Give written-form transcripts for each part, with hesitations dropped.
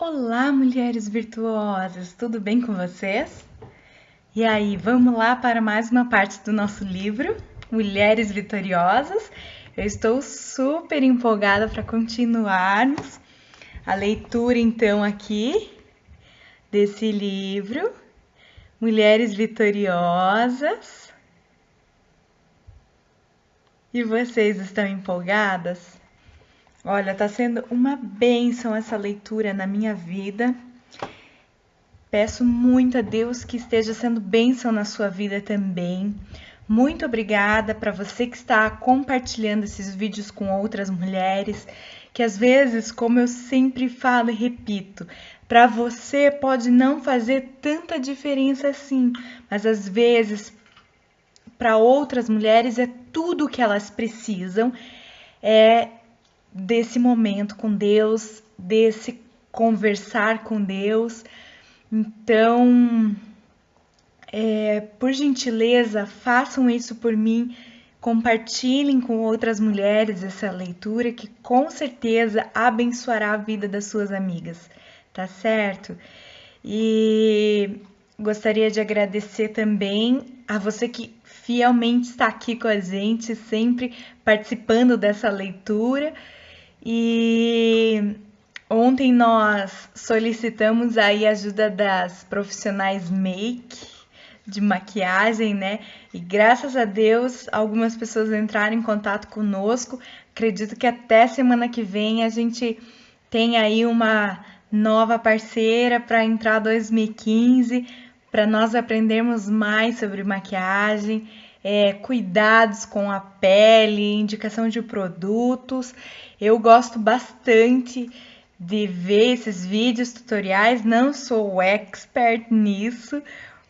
Olá, mulheres virtuosas, tudo bem com vocês? E aí, vamos lá para mais uma parte do nosso livro, Mulheres Vitoriosas. Eu estou super empolgada para continuarmos a leitura, então, aqui desse livro, Mulheres Vitoriosas. E vocês estão empolgadas? Olha, tá sendo uma bênção essa leitura na minha vida. Peço muito a Deus que esteja sendo bênção na sua vida também. Muito obrigada para você que está compartilhando esses vídeos com outras mulheres, que às vezes, como eu sempre falo e repito, para você pode não fazer tanta diferença assim, mas às vezes para outras mulheres é tudo o que elas precisam, é desse momento com Deus, desse conversar com Deus. Então, por gentileza, façam isso por mim, compartilhem com outras mulheres essa leitura que com certeza abençoará a vida das suas amigas, tá certo? E gostaria de agradecer também a você que fielmente está aqui com a gente, sempre participando dessa leitura. E ontem nós solicitamos aí a ajuda das profissionais de maquiagem, né? E graças a Deus algumas pessoas entraram em contato conosco. Acredito que até semana que vem a gente tem aí uma nova parceira para entrar 2015, para nós aprendermos mais sobre maquiagem, cuidados com a pele, indicação de produtos. Eu gosto bastante de ver esses vídeos tutoriais, não sou expert nisso,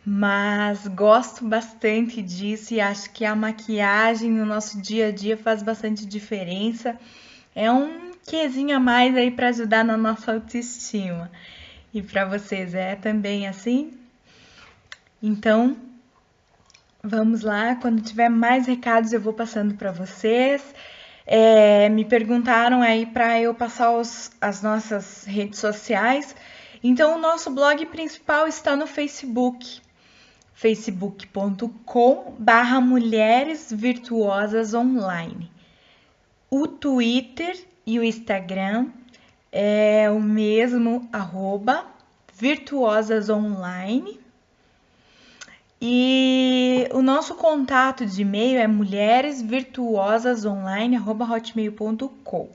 mas gosto bastante disso e acho que a maquiagem no nosso dia a dia faz bastante diferença. É um quezinho a mais aí para ajudar na nossa autoestima. E para vocês é também assim? Então, vamos lá, quando tiver mais recados eu vou passando para vocês. Me perguntaram aí para eu passar as nossas redes sociais. Então, o nosso blog principal está no Facebook, facebook.com/mulheres virtuosas online. O Twitter e o Instagram é o mesmo, @virtuosasonline. E o nosso contato de e-mail é mulheresvirtuosasonline@hotmail.com,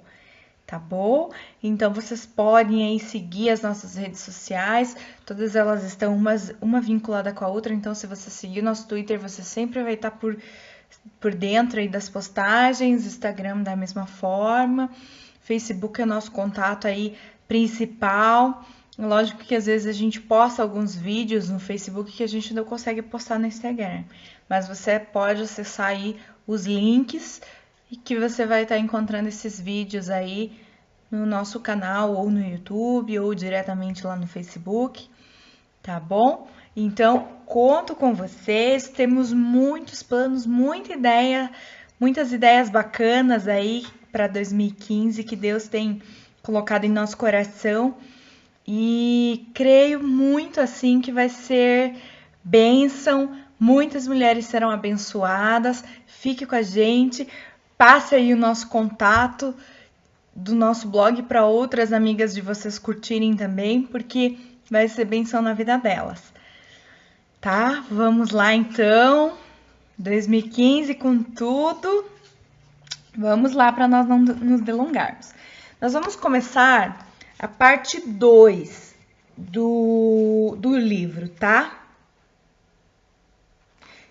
tá bom? Então vocês podem aí seguir as nossas redes sociais, todas elas estão uma vinculada com a outra, então se você seguir o nosso Twitter, você sempre vai estar por dentro aí das postagens, Instagram da mesma forma, Facebook é o nosso contato aí principal. Lógico que às vezes a gente posta alguns vídeos no Facebook que a gente não consegue postar no Instagram, mas você pode acessar aí os links e que você vai estar encontrando esses vídeos aí no nosso canal ou no YouTube ou diretamente lá no Facebook, tá bom? Então, conto com vocês, temos muitos planos, muitas ideias bacanas aí para 2015 que Deus tem colocado em nosso coração. E creio muito assim que vai ser bênção, muitas mulheres serão abençoadas. Fique com a gente, passe aí o nosso contato do nosso blog para outras amigas de vocês curtirem também, porque vai ser bênção na vida delas. Tá? Vamos lá então. 2015 com tudo. Vamos lá para nós não nos delongarmos. Nós vamos começar a parte 2 do livro, tá?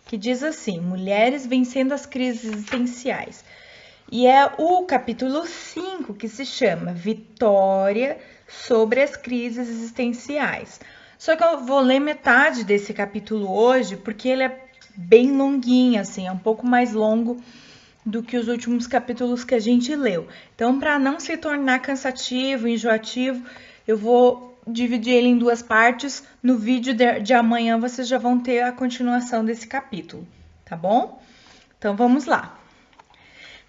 Que diz assim, Mulheres vencendo as crises existenciais. E é o capítulo 5 que se chama Vitória sobre as crises existenciais. Só que eu vou ler metade desse capítulo hoje, porque ele é bem longuinho, assim, é um pouco mais longo do que os últimos capítulos que a gente leu. Então, para não se tornar cansativo, enjoativo, eu vou dividir ele em duas partes. No vídeo de amanhã vocês já vão ter a continuação desse capítulo, tá bom? Então, vamos lá.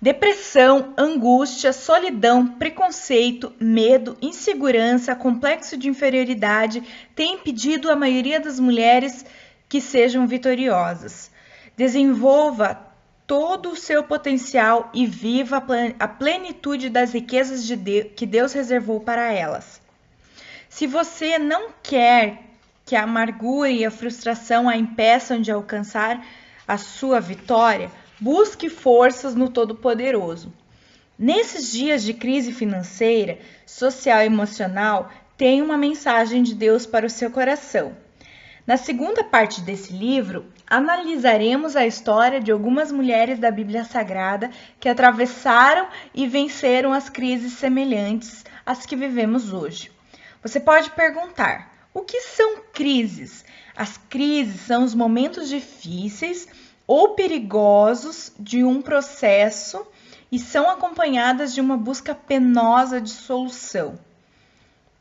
Depressão, angústia, solidão, preconceito, medo, insegurança, complexo de inferioridade têm impedido a maioria das mulheres que sejam vitoriosas. Desenvolva todo o seu potencial e viva a plenitude das riquezas que Deus reservou para elas. Se você não quer que a amargura e a frustração a impeçam de alcançar a sua vitória, busque forças no Todo-Poderoso. Nesses dias de crise financeira, social e emocional, tem uma mensagem de Deus para o seu coração. Na segunda parte desse livro, analisaremos a história de algumas mulheres da Bíblia Sagrada que atravessaram e venceram as crises semelhantes às que vivemos hoje. Você pode perguntar: o que são crises? As crises são os momentos difíceis ou perigosos de um processo e são acompanhadas de uma busca penosa de solução.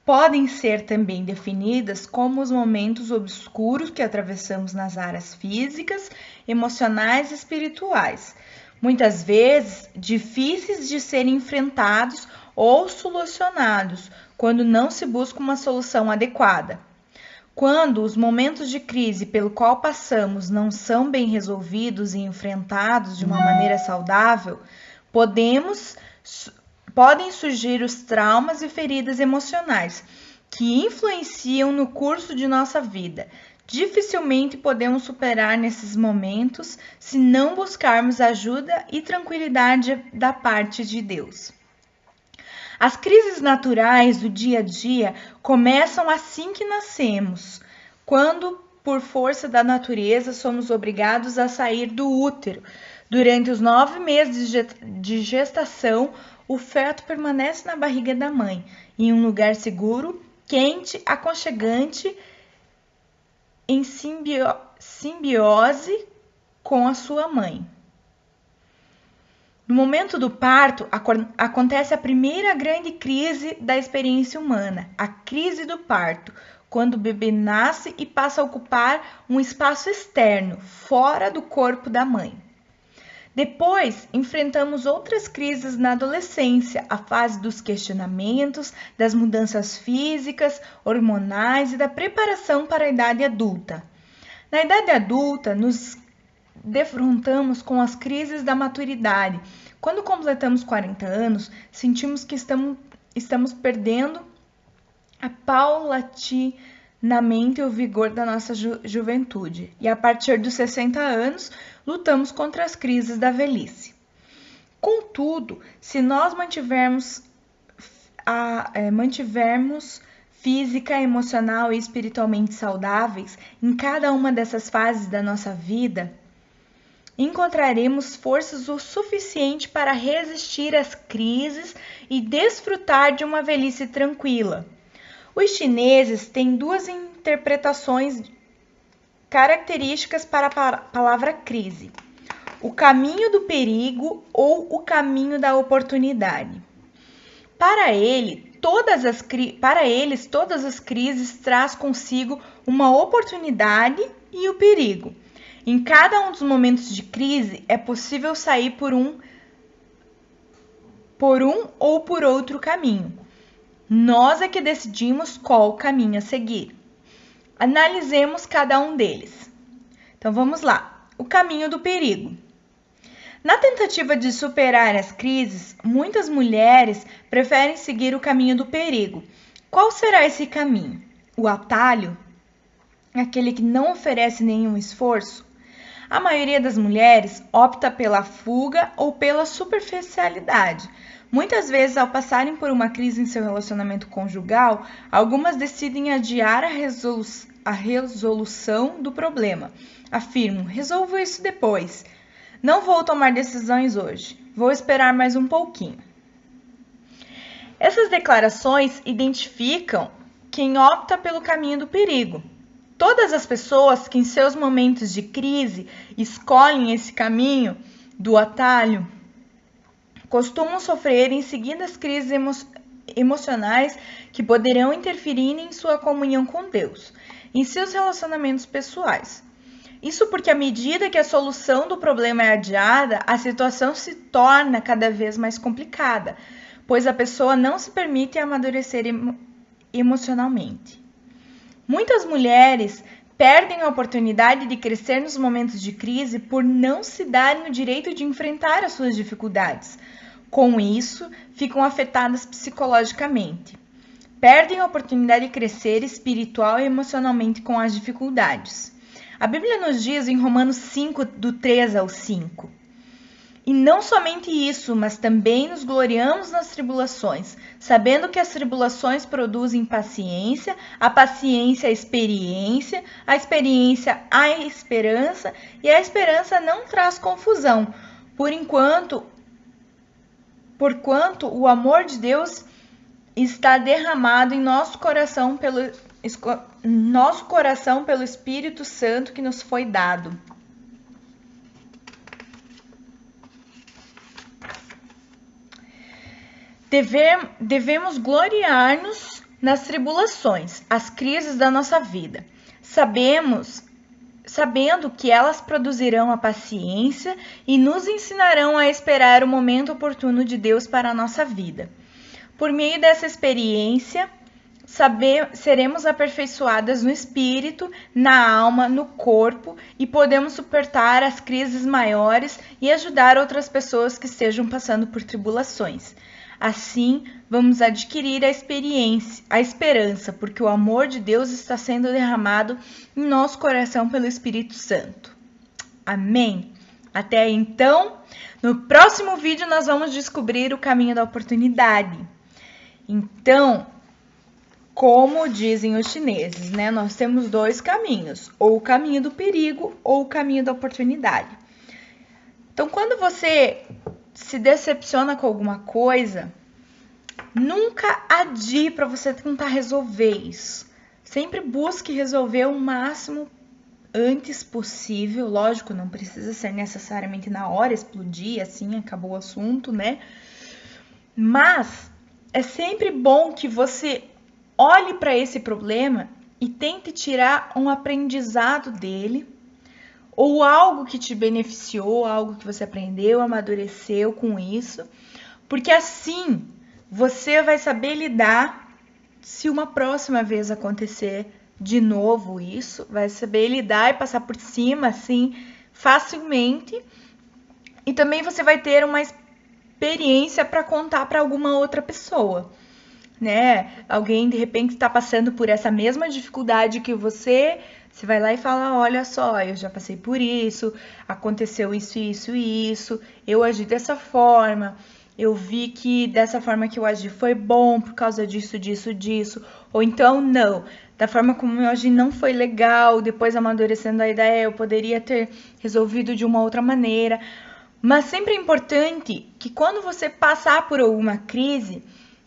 Podem ser também definidas como os momentos obscuros que atravessamos nas áreas físicas, emocionais e espirituais, muitas vezes difíceis de serem enfrentados ou solucionados quando não se busca uma solução adequada. Quando os momentos de crise pelo qual passamos não são bem resolvidos e enfrentados de uma maneira saudável, podem surgir os traumas e feridas emocionais que influenciam no curso de nossa vida. Dificilmente podemos superar nesses momentos se não buscarmos ajuda e tranquilidade da parte de Deus. As crises naturais do dia a dia começam assim que nascemos, quando, por força da natureza, somos obrigados a sair do útero. Durante os 9 meses de gestação, o feto permanece na barriga da mãe, em um lugar seguro, quente, aconchegante, em simbiose com a sua mãe. No momento do parto, acontece a primeira grande crise da experiência humana, a crise do parto, quando o bebê nasce e passa a ocupar um espaço externo, fora do corpo da mãe. Depois, enfrentamos outras crises na adolescência, a fase dos questionamentos, das mudanças físicas, hormonais e da preparação para a idade adulta. Na idade adulta, nos defrontamos com as crises da maturidade. Quando completamos 40 anos, sentimos que estamos perdendo paulatinamente o vigor da nossa juventude. E a partir dos 60 anos, lutamos contra as crises da velhice. Contudo, se nós mantivermos física, emocional e espiritualmente saudáveis em cada uma dessas fases da nossa vida, encontraremos forças o suficiente para resistir às crises e desfrutar de uma velhice tranquila. Os chineses têm 2 interpretações características para a palavra crise: o caminho do perigo ou o caminho da oportunidade. Para eles, todas as crises traz consigo uma oportunidade e o perigo. Em cada um dos momentos de crise, é possível sair por um ou por outro caminho. Nós é que decidimos qual caminho a seguir. Analisemos cada um deles. Então vamos lá. O caminho do perigo. Na tentativa de superar as crises, muitas mulheres preferem seguir o caminho do perigo. Qual será esse caminho? O atalho? Aquele que não oferece nenhum esforço? A maioria das mulheres opta pela fuga ou pela superficialidade. Muitas vezes, ao passarem por uma crise em seu relacionamento conjugal, algumas decidem adiar a resolução do problema. Afirmam: resolvo isso depois. Não vou tomar decisões hoje. Vou esperar mais um pouquinho. Essas declarações identificam quem opta pelo caminho do perigo. Todas as pessoas que em seus momentos de crise escolhem esse caminho do atalho costumam sofrer em seguidas crises emocionais que poderão interferir em sua comunhão com Deus, em seus relacionamentos pessoais. Isso porque à medida que a solução do problema é adiada, a situação se torna cada vez mais complicada, pois a pessoa não se permite amadurecer emocionalmente. Muitas mulheres perdem a oportunidade de crescer nos momentos de crise por não se darem o direito de enfrentar as suas dificuldades. Com isso, ficam afetadas psicologicamente. Perdem a oportunidade de crescer espiritual e emocionalmente com as dificuldades. A Bíblia nos diz em Romanos 5, do 3 ao 5. E não somente isso, mas também nos gloriamos nas tribulações, sabendo que as tribulações produzem paciência, a paciência a experiência a esperança, e a esperança não traz confusão, porquanto o amor de Deus está derramado em nosso coração pelo Espírito Santo que nos foi dado. Devemos gloriar-nos nas tribulações, as crises da nossa vida, sabendo que elas produzirão a paciência e nos ensinarão a esperar o momento oportuno de Deus para a nossa vida. Por meio dessa experiência, seremos aperfeiçoadas no espírito, na alma, no corpo e podemos suportar as crises maiores e ajudar outras pessoas que estejam passando por tribulações. Assim, vamos adquirir a esperança, porque o amor de Deus está sendo derramado em nosso coração pelo Espírito Santo. Amém? Até então, no próximo vídeo nós vamos descobrir o caminho da oportunidade. Então, como dizem os chineses, né? Nós temos dois caminhos, ou o caminho do perigo ou o caminho da oportunidade. Então, quando você se decepciona com alguma coisa, nunca adie para você tentar resolver isso. Sempre busque resolver o máximo antes possível. Lógico, não precisa ser necessariamente na hora, explodir, assim, acabou o assunto, né? Mas é sempre bom que você olhe para esse problema e tente tirar um aprendizado dele, ou algo que te beneficiou, algo que você aprendeu, amadureceu com isso, porque assim você vai saber lidar se uma próxima vez acontecer de novo isso, vai saber lidar e passar por cima assim facilmente, e também você vai ter uma experiência para contar para alguma outra pessoa, né? Alguém de repente está passando por essa mesma dificuldade que você vai lá e fala: olha só, eu já passei por isso, aconteceu isso, eu agi dessa forma, eu vi que dessa forma que eu agi foi bom por causa disso, ou então não, da forma como eu agi não foi legal, depois amadurecendo a ideia eu poderia ter resolvido de uma outra maneira. Mas sempre é importante que quando você passar por alguma crise,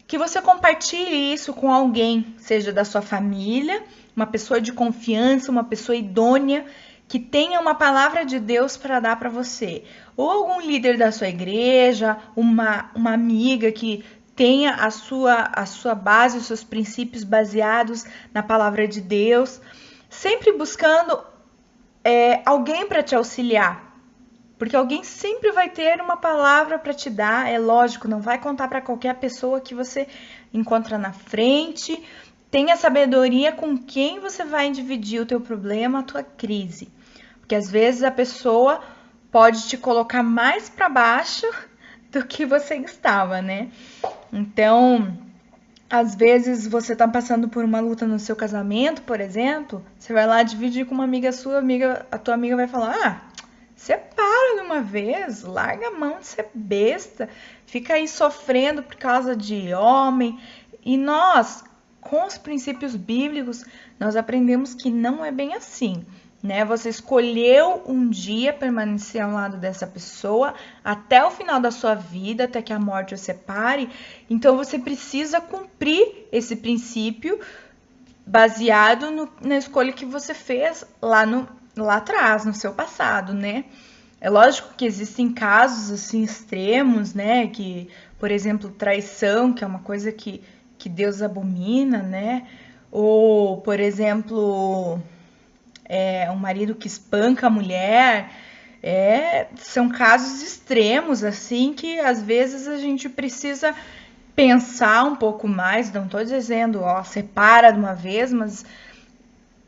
que você compartilhe isso com alguém, seja da sua família, uma pessoa de confiança, uma pessoa idônea, que tenha uma palavra de Deus para dar para você. Ou algum líder da sua igreja, uma amiga que tenha a sua base, os seus princípios baseados na palavra de Deus. Sempre buscando alguém para te auxiliar. Porque alguém sempre vai ter uma palavra para te dar, é lógico, não vai contar para qualquer pessoa que você encontra na frente. Tenha sabedoria com quem você vai dividir o teu problema, a tua crise. Porque às vezes a pessoa pode te colocar mais para baixo do que você estava, né? Então, às vezes você tá passando por uma luta no seu casamento, por exemplo, você vai lá dividir com uma amiga sua, a tua amiga vai falar: separa de uma vez, larga a mão de ser besta, fica aí sofrendo por causa de homem. E nós, com os princípios bíblicos, nós aprendemos que não é bem assim, né? Você escolheu um dia permanecer ao lado dessa pessoa até o final da sua vida, até que a morte o separe. Então você precisa cumprir esse princípio baseado na escolha que você fez lá atrás, no seu passado, né? É lógico que existem casos assim extremos, né? Que, por exemplo, traição, que é uma coisa que Deus abomina, né? Ou, por exemplo, um marido que espanca a mulher. São casos extremos, assim, que às vezes a gente precisa pensar um pouco mais. Não tô dizendo, separa de uma vez, mas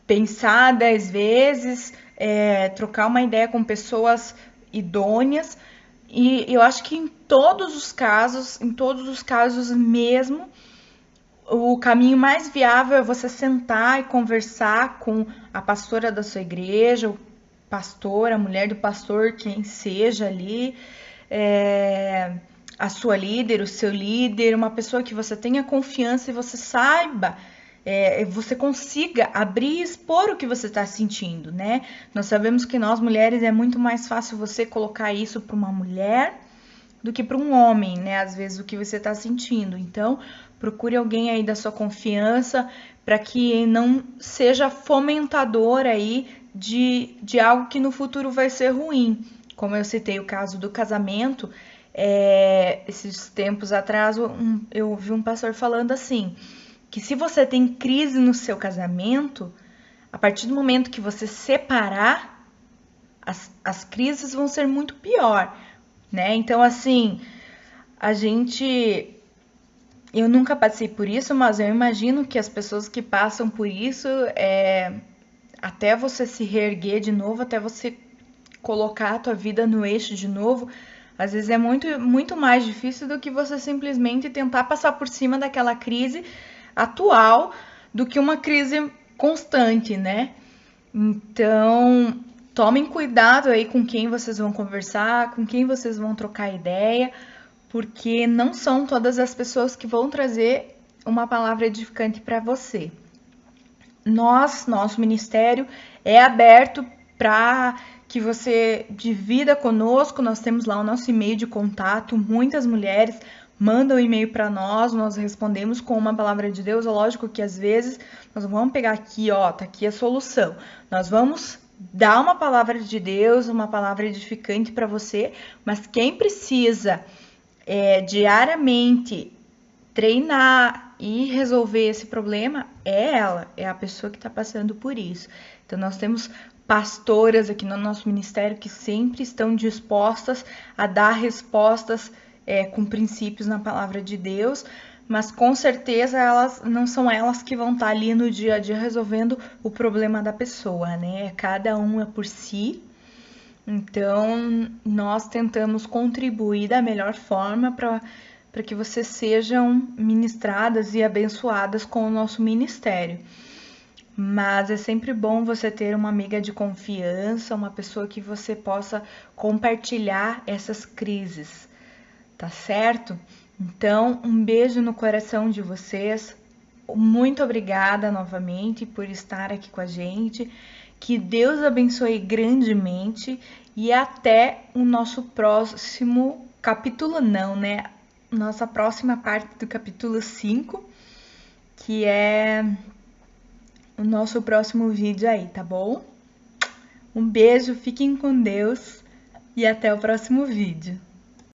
pensar 10 vezes, trocar uma ideia com pessoas idôneas. E eu acho que em todos os casos mesmo, o caminho mais viável é você sentar e conversar com a pastora da sua igreja, o pastor, a mulher do pastor, quem seja ali, a sua líder, o seu líder, uma pessoa que você tenha confiança e você saiba, você consiga abrir e expor o que você está sentindo, né? Nós sabemos que nós mulheres é muito mais fácil você colocar isso para uma mulher do que para um homem, né? Às vezes o que você está sentindo. Então, procure alguém aí da sua confiança para que não seja fomentador aí de algo que no futuro vai ser ruim. Como eu citei o caso do casamento, esses tempos atrás eu ouvi um pastor falando assim, que se você tem crise no seu casamento, a partir do momento que você separar, as crises vão ser muito pior, né? Então, assim, eu nunca passei por isso, mas eu imagino que as pessoas que passam por isso, até você se reerguer de novo, até você colocar a tua vida no eixo de novo, às vezes é muito, muito mais difícil do que você simplesmente tentar passar por cima daquela crise atual do que uma crise constante, né? Então, tomem cuidado aí com quem vocês vão conversar, com quem vocês vão trocar ideia, porque não são todas as pessoas que vão trazer uma palavra edificante para você. Nosso ministério é aberto para que você divida conosco. Nós temos lá o nosso e-mail de contato. Muitas mulheres mandam um e-mail para nós respondemos com uma palavra de Deus. É lógico que às vezes nós não vamos pegar aqui, tá aqui a solução. Nós vamos dar uma palavra de Deus, uma palavra edificante para você, mas quem precisa diariamente treinar e resolver esse problema é a pessoa que está passando por isso. Então nós temos pastoras aqui no nosso ministério que sempre estão dispostas a dar respostas com princípios na palavra de Deus, mas com certeza não são elas que vão estar ali no dia a dia resolvendo o problema da pessoa, né? Cada uma por si. Então, nós tentamos contribuir da melhor forma para que vocês sejam ministradas e abençoadas com o nosso ministério. Mas é sempre bom você ter uma amiga de confiança, uma pessoa que você possa compartilhar essas crises, tá certo? Então, um beijo no coração de vocês. Muito obrigada novamente por estar aqui com a gente. Que Deus abençoe grandemente e até o nosso próximo capítulo, nossa próxima parte do capítulo 5, que é o nosso próximo vídeo aí, tá bom? Um beijo, fiquem com Deus e até o próximo vídeo.